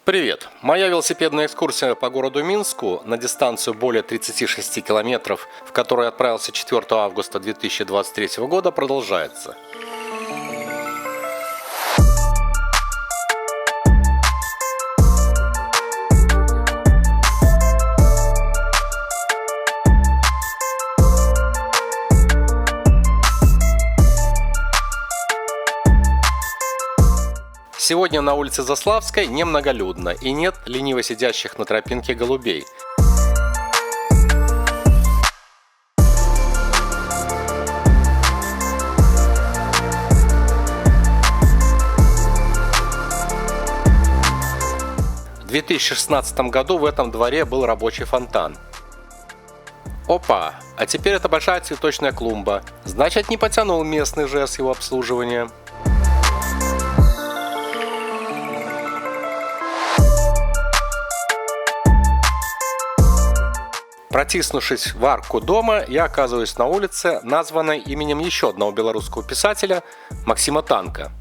Привет! Моя велосипедная экскурсия по городу Минску на дистанцию более 36 километров, в которую я отправился 4 августа 2023 года, продолжается. Сегодня на улице Заславской немноголюдно и нет лениво сидящих на тропинке голубей. В 2016 году в этом дворе был рабочий фонтан. Опа! А теперь это большая цветочная клумба. Значит, не потянул местный ЖЭС его обслуживания. Протиснувшись в арку дома, я оказываюсь на улице, названной именем еще одного белорусского писателя Максима Танка.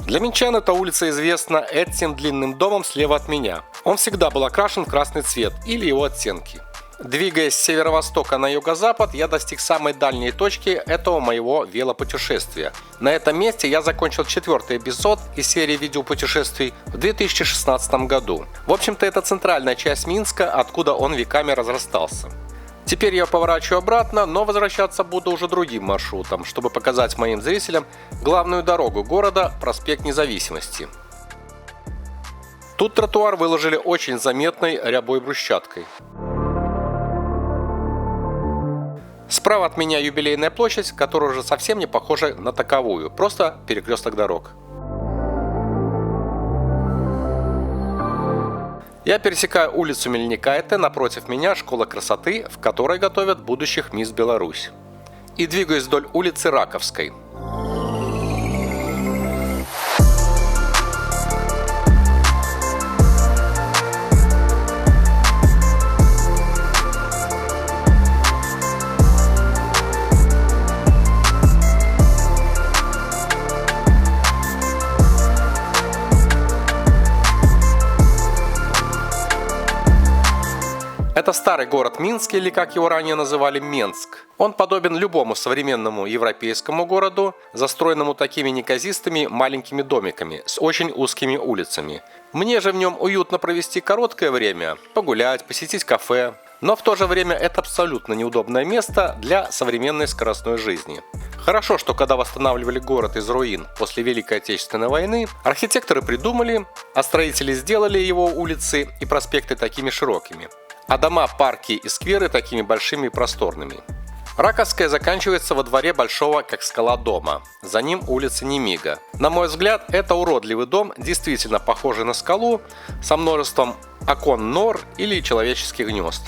Для минчан эта улица известна этим длинным домом слева от меня. Он всегда был окрашен в красный цвет или его оттенки. Двигаясь с северо-востока на юго-запад, я достиг самой дальней точки этого моего велопутешествия. На этом месте я закончил 4-й эпизод из серии видеопутешествий в 2016 году. В общем-то, это центральная часть Минска, откуда он веками разрастался. Теперь я поворачиваю обратно, но возвращаться буду уже другим маршрутом, чтобы показать моим зрителям главную дорогу города, проспект Независимости. Тут тротуар выложили очень заметной рябой брусчаткой. Справа от меня Юбилейная площадь, которая уже совсем не похожа на таковую, просто перекресток дорог. Я пересекаю улицу Мельникайте, напротив меня школа красоты, в которой готовят будущих мисс Беларусь. И двигаюсь вдоль улицы Раковской. Это старый город Минск, или как его ранее называли, Менск. Он подобен любому современному европейскому городу, застроенному такими неказистыми маленькими домиками с очень узкими улицами. Мне же в нем уютно провести короткое время, погулять, посетить кафе. Но в то же время это абсолютно неудобное место для современной скоростной жизни. Хорошо, что когда восстанавливали город из руин после Великой Отечественной войны, архитекторы придумали, а строители сделали его улицы и проспекты такими широкими, а дома, парки и скверы такими большими и просторными. Раковская заканчивается во дворе большого, как скала, дома. За ним улица Немига. На мой взгляд, это уродливый дом, действительно похожий на скалу, со множеством окон нор или человеческих гнезд.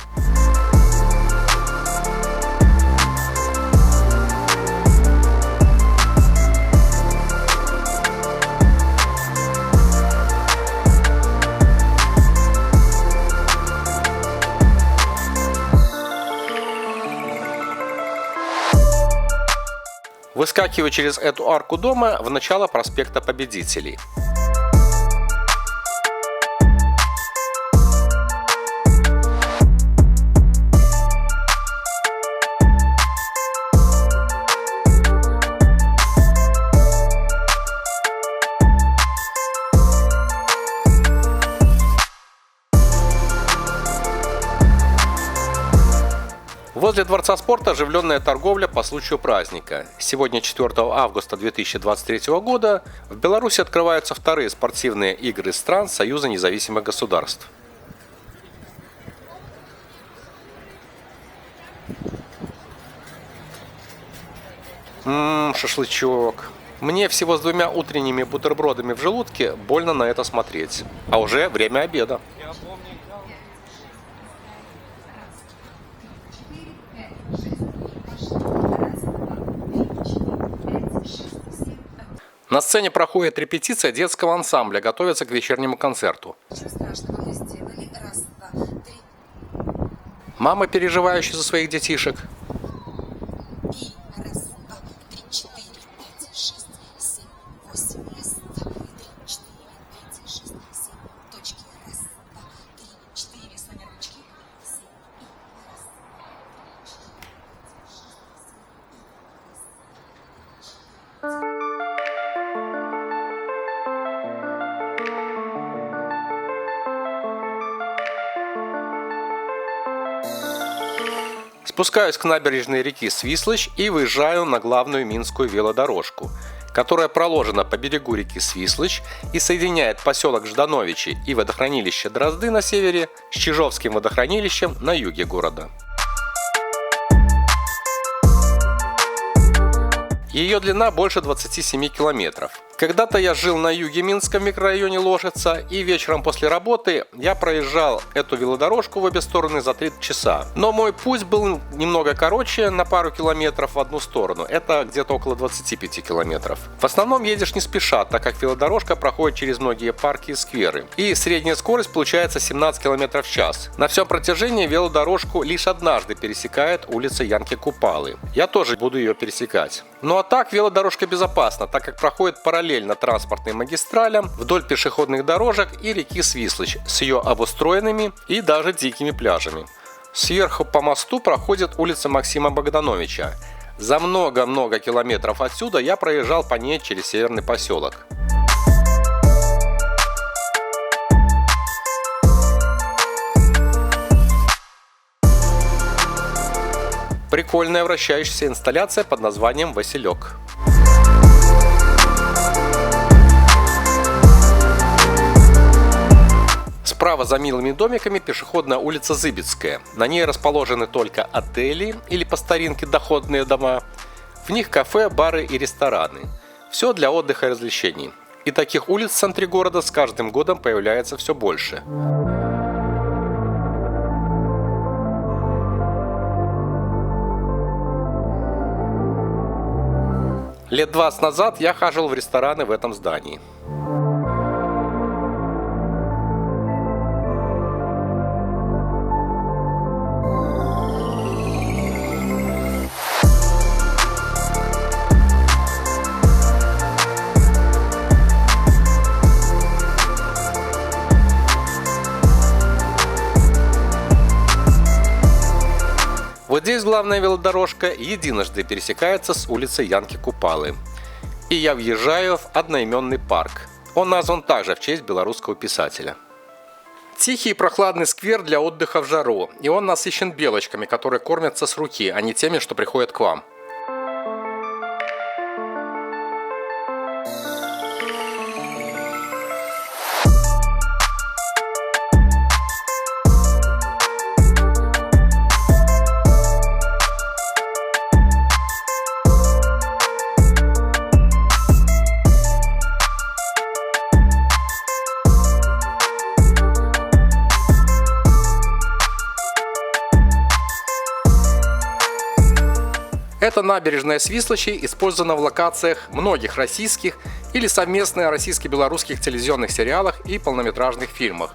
Выскакиваю через эту арку дома в начало проспекта Победителей. Возле Дворца спорта оживленная торговля по случаю праздника. Сегодня, 4 августа 2023 года, в Беларуси открываются вторые спортивные игры стран Союза независимых государств. Шашлычок. Мне всего с 2 утренними бутербродами в желудке больно на это смотреть. А уже время обеда. На сцене проходит репетиция детского ансамбля, готовятся к вечернему концерту. Мамы, переживающие за своих детишек. Спускаюсь к набережной реки Свислочь и выезжаю на главную минскую велодорожку, которая проложена по берегу реки Свислочь и соединяет поселок Ждановичи и водохранилище Дрозды на севере с Чижовским водохранилищем на юге города. Ее длина больше 27 километров. Когда-то я жил на юге Минска в микрорайоне Ложица, и вечером после работы я проезжал эту велодорожку в обе стороны за 3 часа. Но мой путь был немного короче, на пару километров в одну сторону. Это где-то около 25 километров. В основном едешь не спеша, так как велодорожка проходит через многие парки и скверы. И средняя скорость получается 17 километров в час. На всем протяжении велодорожку лишь однажды пересекает улица Янки Купалы. Я тоже буду ее пересекать. Ну а так велодорожка безопасна, так как проходит параллельно транспортным магистралям вдоль пешеходных дорожек и реки Свислочь с ее обустроенными и даже дикими пляжами. Сверху по мосту проходит улица Максима Богдановича. За много-много километров отсюда я проезжал по ней через северный поселок. Прикольная вращающаяся инсталляция под названием «Василек». Справа за милыми домиками пешеходная улица Зыбецкая. На ней расположены только отели или по старинке доходные дома. В них кафе, бары и рестораны. Все для отдыха и развлечений. И таких улиц в центре города с каждым годом появляется все больше. Лет 20 назад я хаживал в рестораны в этом здании. Вот здесь главная велодорожка единожды пересекается с улицей Янки Купалы. И я въезжаю в одноименный парк. Он назван также в честь белорусского писателя. Тихий и прохладный сквер для отдыха в жару. И он насыщен белочками, которые кормятся с руки, а не теми, что приходят к вам. Эта набережная Свислочи использована в локациях многих российских или совместно российско-белорусских телевизионных сериалах и полнометражных фильмах.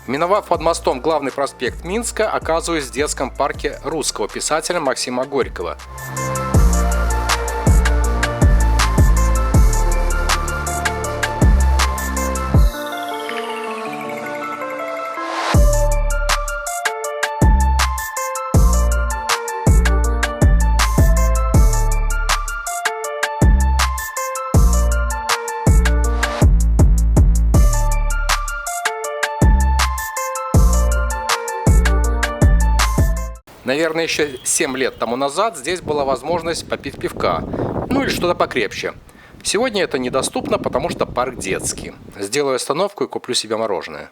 Миновав под мостом главный проспект Минска, оказываюсь в детском парке русского писателя Максима Горького. Наверное, еще 7 лет тому назад здесь была возможность попить пивка, ну или что-то покрепче. Сегодня это недоступно, потому что парк детский. Сделаю остановку и куплю себе мороженое.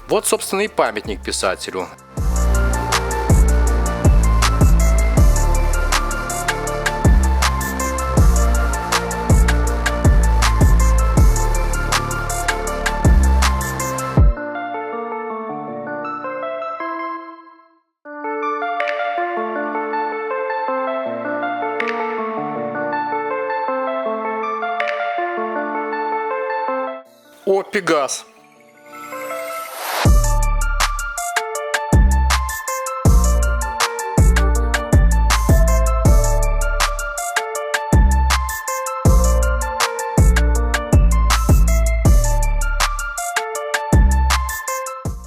Вот, собственно, и памятник писателю. О, Пегас!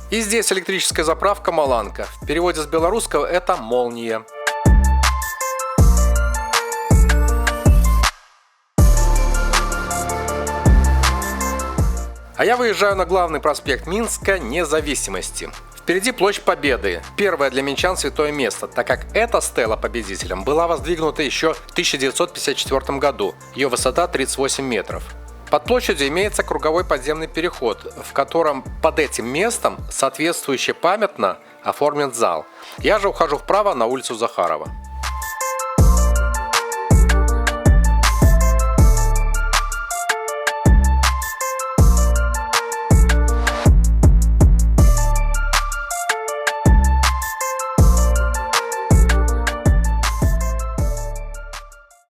И здесь электрическая заправка «Маланка». В переводе с белорусского это «молния». А я выезжаю на главный проспект Минска Независимости. Впереди Площадь Победы, первое для минчан святое место, так как эта стела победителем была воздвигнута еще в 1954 году. Ее высота 38 метров. Под площадью имеется круговой подземный переход, в котором под этим местом соответствующе памятно оформлен зал. Я же ухожу вправо на улицу Захарова.